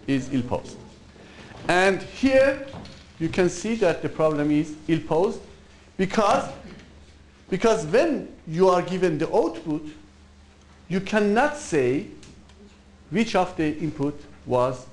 is ill-posed. And here you can see that the problem is ill-posed because when you are given the output, you cannot say which of the input was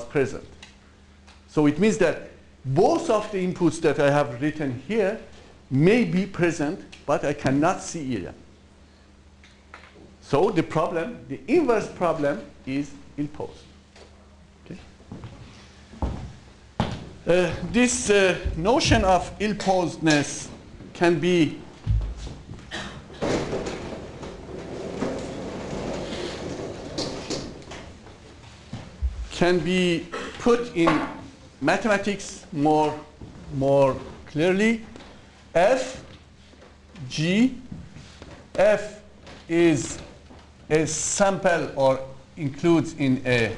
present. So it means that both of the inputs that I have written here may be present, but I cannot see them. So the problem, the inverse problem, is ill-posed. Okay? This notion of ill-posedness can be put in mathematics more clearly. F is a sample or includes in a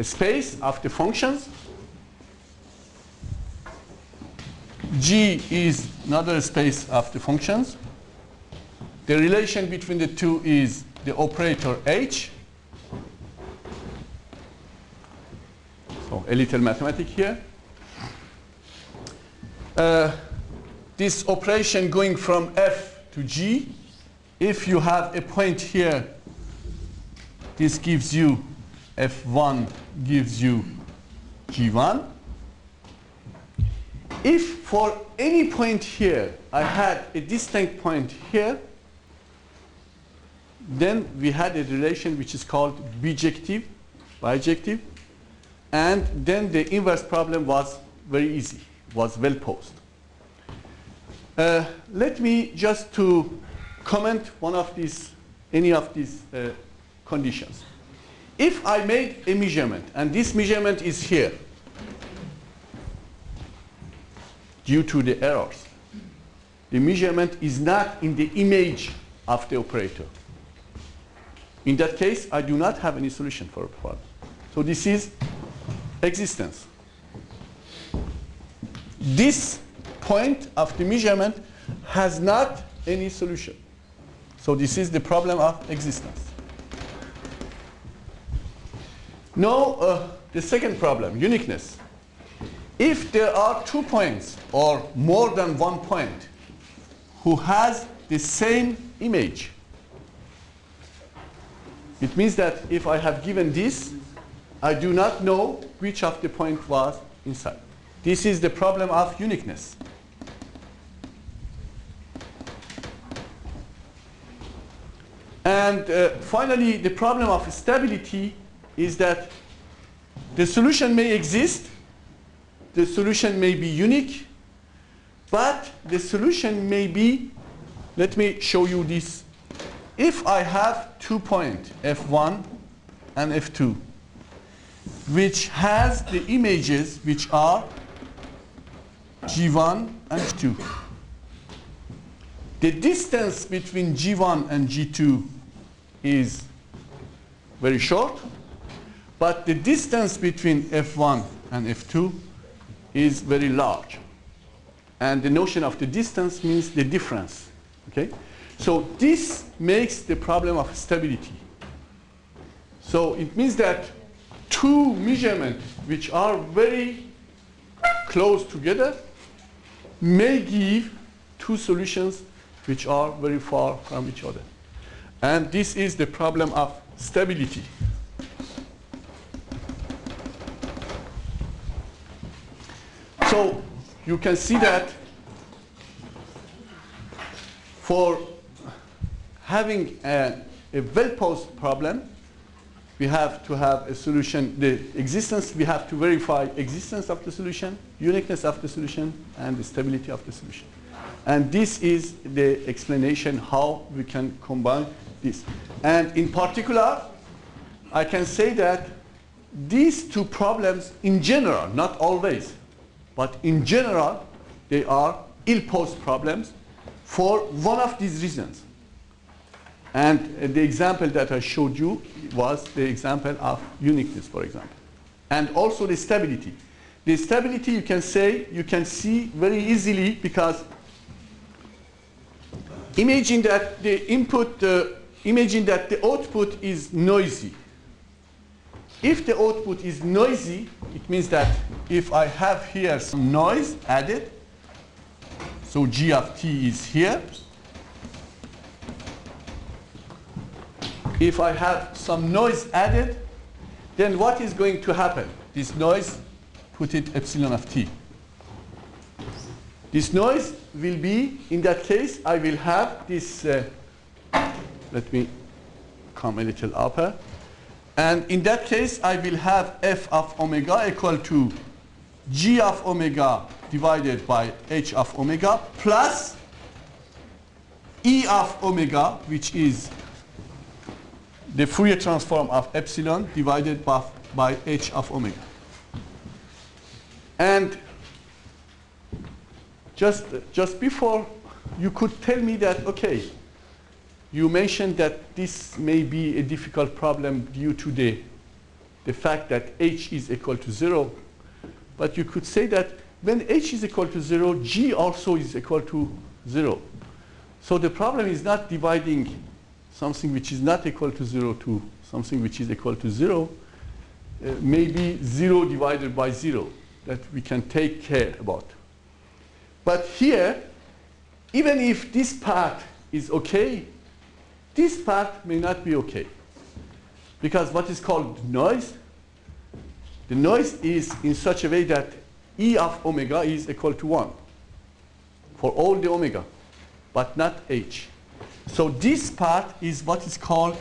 space of the functions. G is another space of the functions. The relation between the two is the operator H. So a little mathematics here. This operation going from F to G, if you have a point here, this gives you F1 gives you G1. If for any point here I had a distinct point here, then we had a relation which is called bijective, and then the inverse problem was very easy, was well posed. Let me just to comment any of these conditions. If I made a measurement, and this measurement is here, due to the errors, the measurement is not in the image of the operator. In that case, I do not have any solution for a problem. So this is existence. This point of the measurement has not any solution. So this is the problem of existence. Now, the second problem, uniqueness. If there are 2 points or more than 1 point who has the same image, it means that if I have given this, I do not know which of the point was inside. This is the problem of uniqueness. And finally, the problem of stability is that the solution may exist, the solution may be unique, but the solution may be, let me show you this. If I have 2 points, F1 and F2, which has the images which are G1 and G2. The distance between G1 and G2 is very short, but the distance between F1 and F2 is very large. And the notion of the distance means the difference. Okay? So this makes the problem of stability. So it means that 2 measurements which are very close together may give 2 solutions which are very far from each other. And this is the problem of stability. So you can see that for having a well-posed problem, we have to have a solution, the existence, we have to verify existence of the solution, uniqueness of the solution, and the stability of the solution. And this is the explanation how we can combine this. And in particular, I can say that these 2 problems in general, not always, but in general, they are ill-posed problems for one of these reasons. And the example that I showed you was the example of uniqueness, for example. And also the stability. The stability you can see very easily because imagine that the output is noisy. If the output is noisy, it means that if I have here some noise added, so G of t is here. If I have some noise added, then what is going to happen? This noise, put it epsilon of t. This noise will be, in that case, I will have this, let me come a little upper. And in that case, I will have f of omega equal to g of omega divided by h of omega plus e of omega, which is the Fourier transform of epsilon divided by h of omega. And just before, you could tell me that, okay, you mentioned that this may be a difficult problem due to the fact that h is equal to 0. But you could say that when h is equal to 0, g also is equal to 0. So the problem is not dividing something which is not equal to 0 to something which is equal to 0. Maybe 0 divided by 0 that we can take care about. But here, even if this part is okay, this part may not be okay. Because what is called noise, the noise is in such a way that E of omega is equal to 1 for all the omega, but not H. So this part is what is called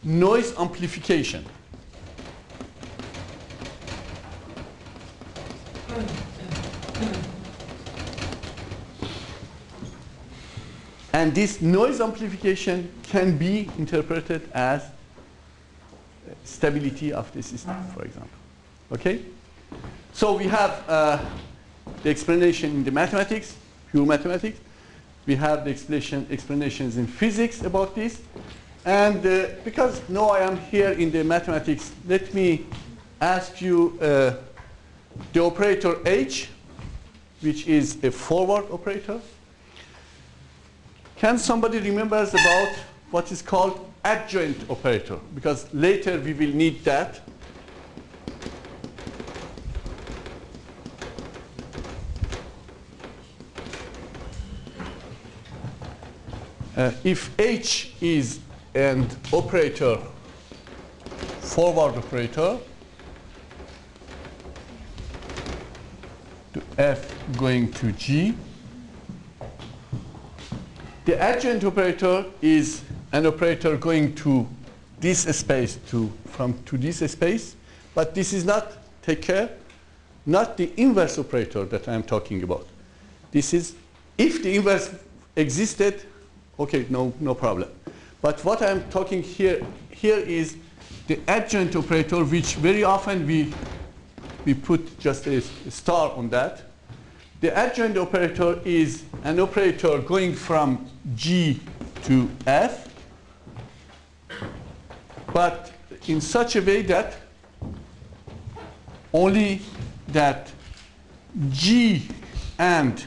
noise amplification. And this noise amplification can be interpreted as stability of the system, for example. Okay? So we have the explanation in the mathematics, pure mathematics. We have the explanations in physics about this. And because now I am here in the mathematics, let me ask you the operator H, which is a forward operator. Can somebody remember about what is called adjoint operator? Because later we will need that. If H is an operator, forward operator, to F going to G, the adjoint operator is an operator going to this space to this space, but this is not, take care, not the inverse operator that I am talking about. This is, if the inverse existed, okay, no problem. But what I'm talking here is the adjoint operator, which very often we put just a star on that. The adjoint operator is an operator going from G to F, but in such a way that only that G and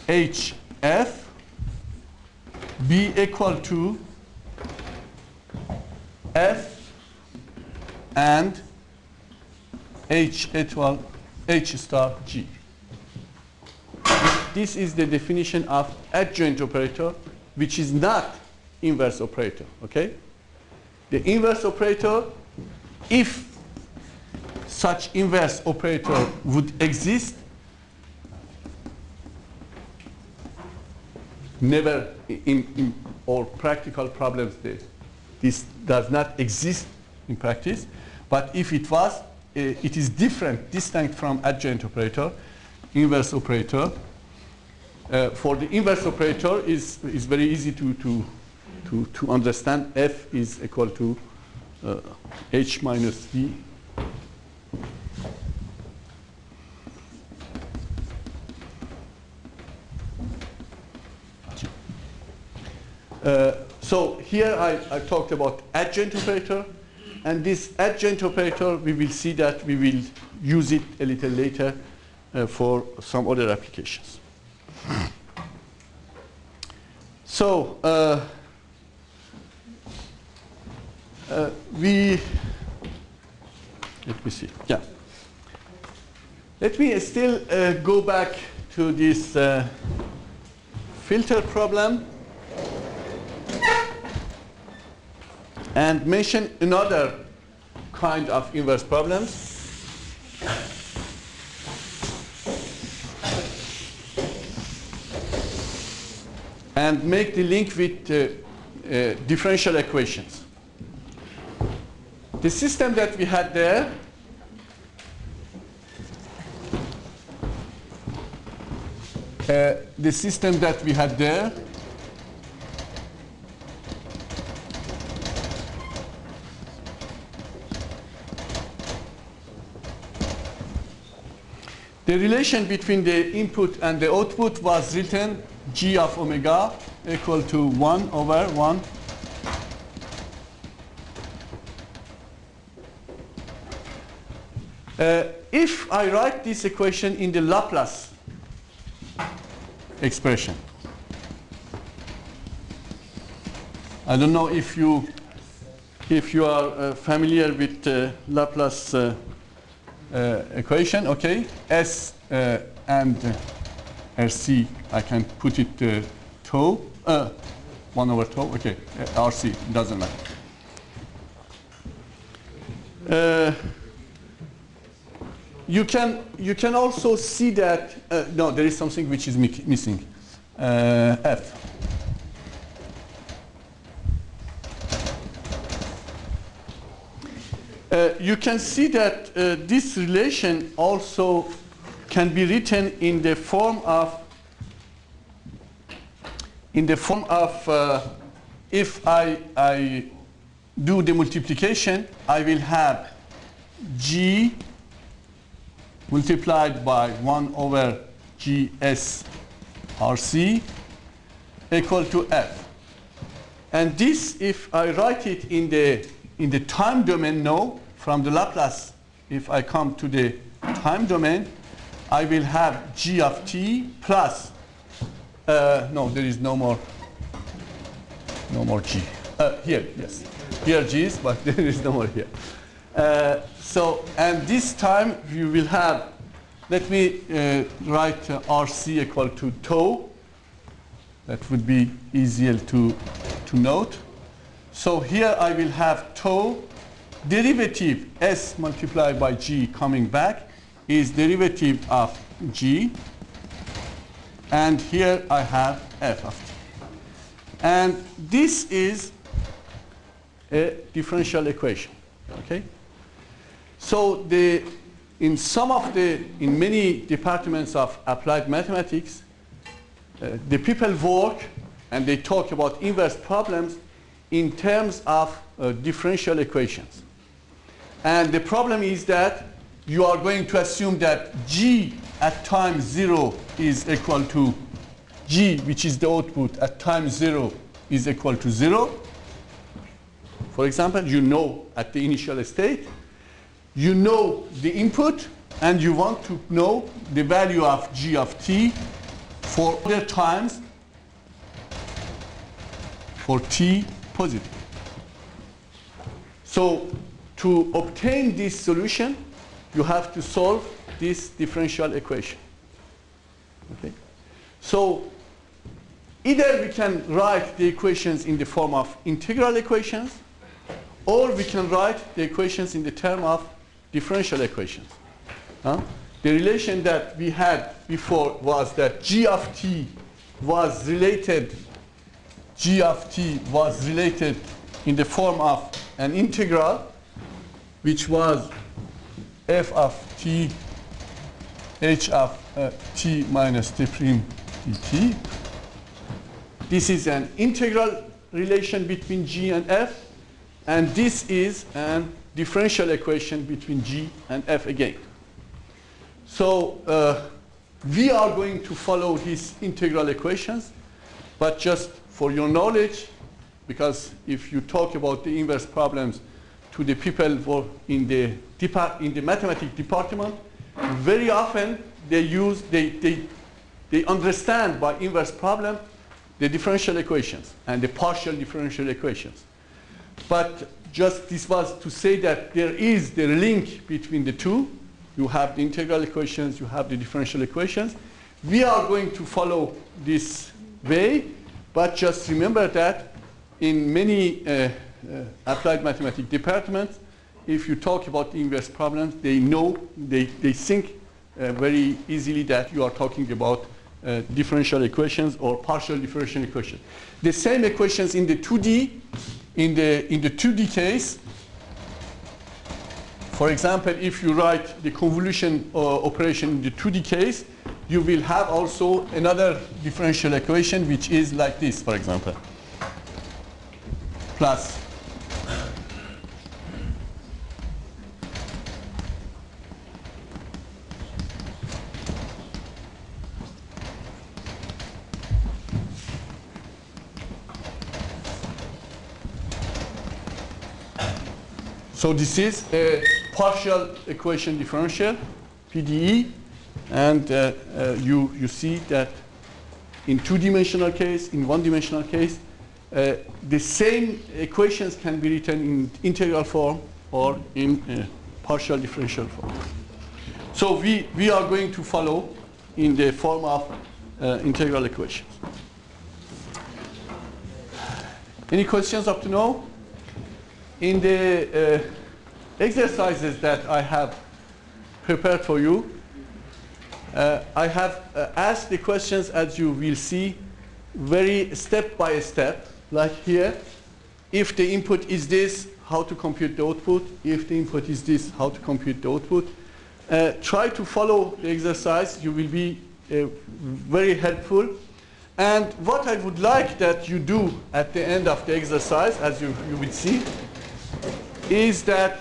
HF be equal to F and H star G. This is the definition of adjoint operator, which is not inverse operator, okay? The inverse operator, if such inverse operator would exist, never in all practical problems, this does not exist in practice. But if it was, it is different, distinct from adjoint operator, inverse operator. For the inverse operator is very easy to understand. F is equal to H minus V. So here I talked about adjoint operator, and this adjoint operator, we will see that we will use it a little later for some other applications. So let me see. Yeah. Let me still go back to this filter problem and mention another kind of inverse problems. And make the link with differential equations. The system that we had there the system that we had there the relation between the input and the output was written g of omega equal to 1 over 1 if I write this equation in the Laplace expression, I don't know if you are familiar with Laplace equation. Okay, S and RC, I can put it tau 1 over tau. Okay, RC doesn't matter. You can also see that no, there is something which is missing. F. You can see that this relation also can be written in the form of if I do the multiplication, I will have G multiplied by 1 over GS RC equal to F. And this, if I write it in the time domain now, from the Laplace, if I come to the time domain, I will have G of t plus, no, there is no more G. Here, yes. Here G is, but there is no more here. So, and this time you will have, let me write RC equal to tau. That would be easier to note. So here I will have tau, derivative S multiplied by G coming back is derivative of G. And here I have F of t. And this is a differential equation. Okay? So in many departments of applied mathematics, the people work and they talk about inverse problems in terms of differential equations. And the problem is that you are going to assume that G at time 0 is equal to G, which is the output, at time 0 is equal to 0. For example, you know at the initial state, you know the input, and you want to know the value of G of t for other times for t positive. So to obtain this solution, you have to solve this differential equation. Okay? So either we can write the equations in the form of integral equations, or we can write the equations in the term of differential equations. The relation that we had before was that G of t was related in the form of an integral, which was f of t h of t minus t prime dt. This is an integral relation between G and F, and this is an differential equation between G and F again. So we are going to follow these integral equations, but just for your knowledge, because if you talk about the inverse problems to the people in the mathematics department, very often they understand by inverse problem the differential equations and the partial differential equations. But just this was to say that there is the link between the two. You have the integral equations, you have the differential equations. We are going to follow this way, but just remember that in many applied mathematics departments, if you talk about the inverse problems, they know, they think very easily that you are talking about differential equations or partial differential equations. The same equations in the 2D, in the 2D case, for example, if you write the convolution operation in the 2D case, you will have also another differential equation which is like this, for example, plus so this is a partial equation differential, PDE, and you see that in two-dimensional case, in one-dimensional case, the same equations can be written in integral form or in partial differential form. So we are going to follow in the form of integral equations. Any questions up to now? In the exercises that I have prepared for you, I have asked the questions, as you will see, very step by step. Like here, if the input is this, how to compute the output. If the input is this, how to compute the output. Try to follow the exercise. You will be very helpful. And what I would like that you do at the end of the exercise, as you will see, is that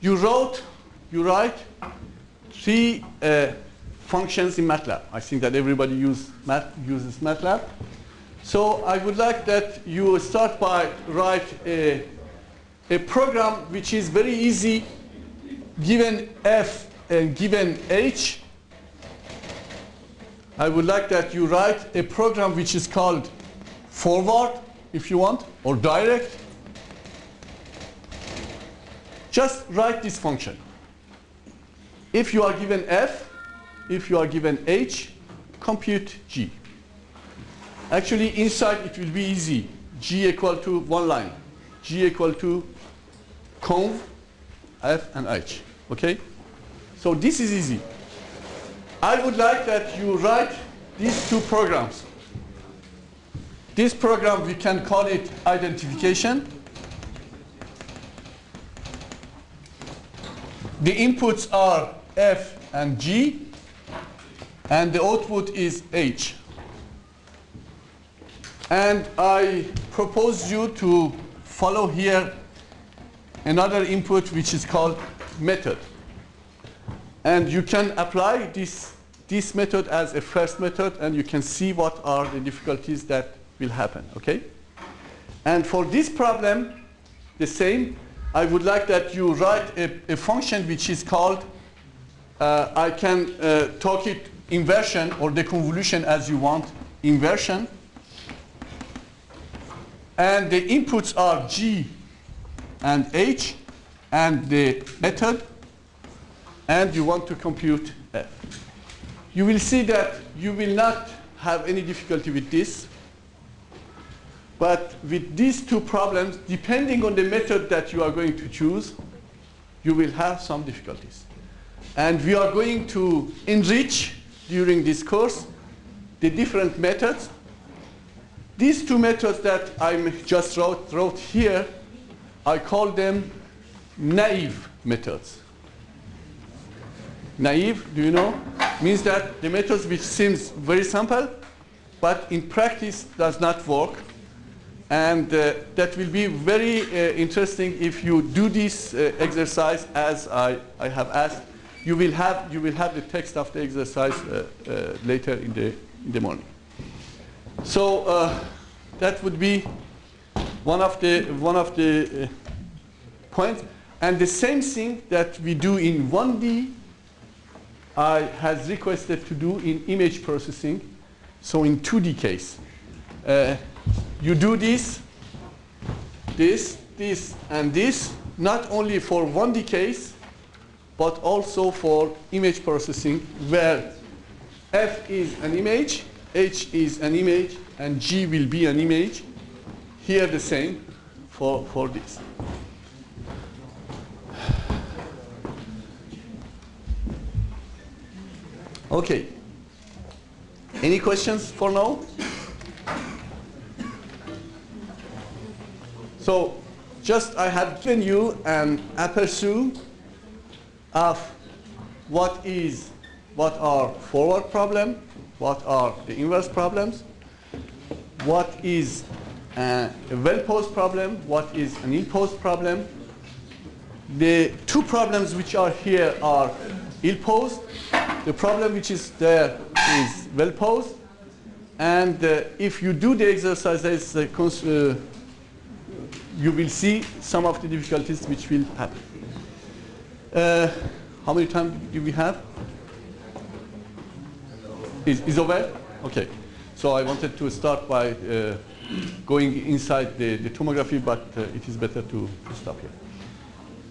you write 3 functions in MATLAB. I think that everybody uses MATLAB. So I would like that you start by write a program which is very easy, given f and given h. I would like that you write a program which is called forward, if you want, or direct. Just write this function. If you are given f, if you are given h, compute g. Actually, inside it will be easy. G equal to one line. G equal to conv, f, and h. Okay? So this is easy. I would like that you write these 2 programs. This program, we can call it identification. The inputs are f and g, and the output is h. And I propose you to follow here another input which is called method. And you can apply this method as a first method, and you can see what are the difficulties that will happen, okay? And for this problem, the same, I would like that you write a function which is called, I can talk it inversion or deconvolution as you want, inversion. And the inputs are g and h, and the method, and you want to compute f. You will see that you will not have any difficulty with this. But with these 2 problems, depending on the method that you are going to choose, you will have some difficulties. And we are going to enrich during this course the different methods. These 2 methods that I just wrote here, I call them naive methods. Naive, do you know? Means that the methods which seems very simple, but in practice does not work. And that will be very interesting if you do this exercise as I have asked. You will have the text of the exercise later in the morning. So that would be one of the points. And the same thing that we do in 1D, I has requested to do in image processing. So in 2D case, you do this, this, and this, not only for 1D case, but also for image processing, where F is an image, H is an image, and G will be an image. Here the same for this. Okay. Any questions for now? So just I have given you an aperçu of what are forward problems, what are the inverse problems, what is a well-posed problem, what is an ill-posed problem. The two problems which are here are ill-posed. The problem which is there is well-posed. And if you do the exercises, you will see some of the difficulties which will happen. How many time do we have? Is over? Okay. So I wanted to start by going inside the tomography, but it is better to stop here.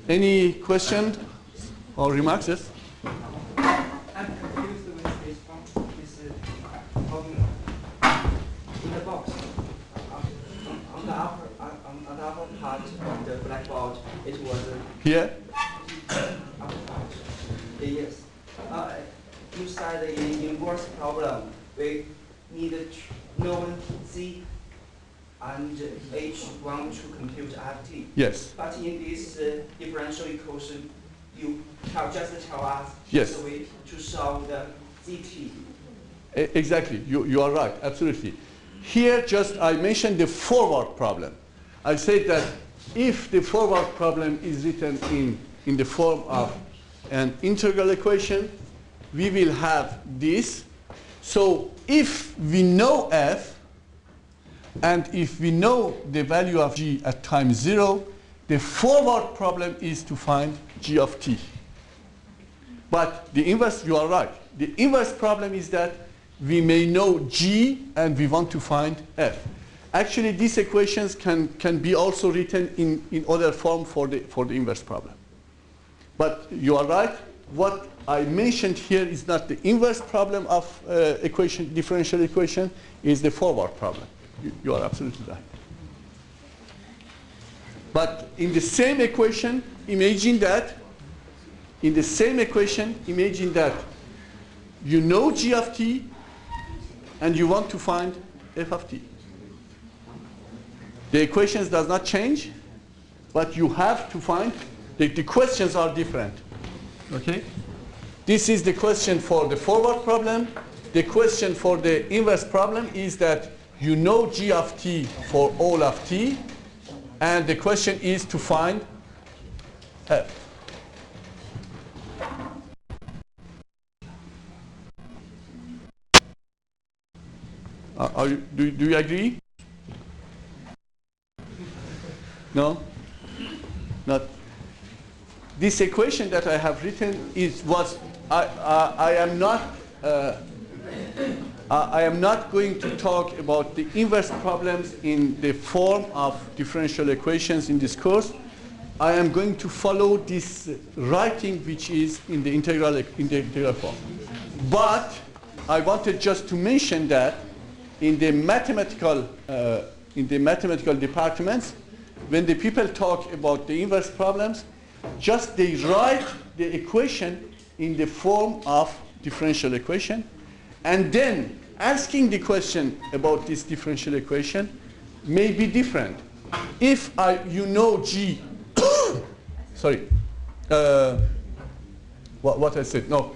Any questions or remarks? Yes? I'm confused with this one. In the box, on the upper part of the blackboard, it was here. Upper part. Yes. You said in inverse problem, we need known Z and H1 to compute FT. Yes. But in this differential equation, you just tell us yes. the way to solve the ZT. Exactly. You are right. Absolutely. Here, just I mentioned the forward problem. I said that if the forward problem is written in the form of an integral equation, we will have this. So if we know F, and if we know the value of G at time 0, the forward problem is to find G of T. But the inverse, you are right. The inverse problem is that we may know G and we want to find F. Actually, these equations can be also written in other form for the inverse problem. But you are right. What I mentioned here is not the inverse problem of differential equation, is the forward problem. You are absolutely right. But in the same equation, imagine that you know G of T and you want to find F of T. The equations does not change, but you have to find, the questions are different. Okay? This is the question for the forward problem. The question for the inverse problem is that you know G of T for all of T, and the question is to find F. Do you agree? No? Not. This equation that I have written I am not going to talk about the inverse problems in the form of differential equations in this course. I am going to follow this writing which is in the integral form. But I wanted just to mention that in the mathematical departments, when the people talk about the inverse problems, just they write the equation in the form of differential equation, and then asking the question about this differential equation may be different. If you know G, sorry, what I said. No,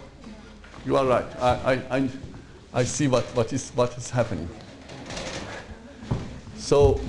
you are right. I see what is happening. So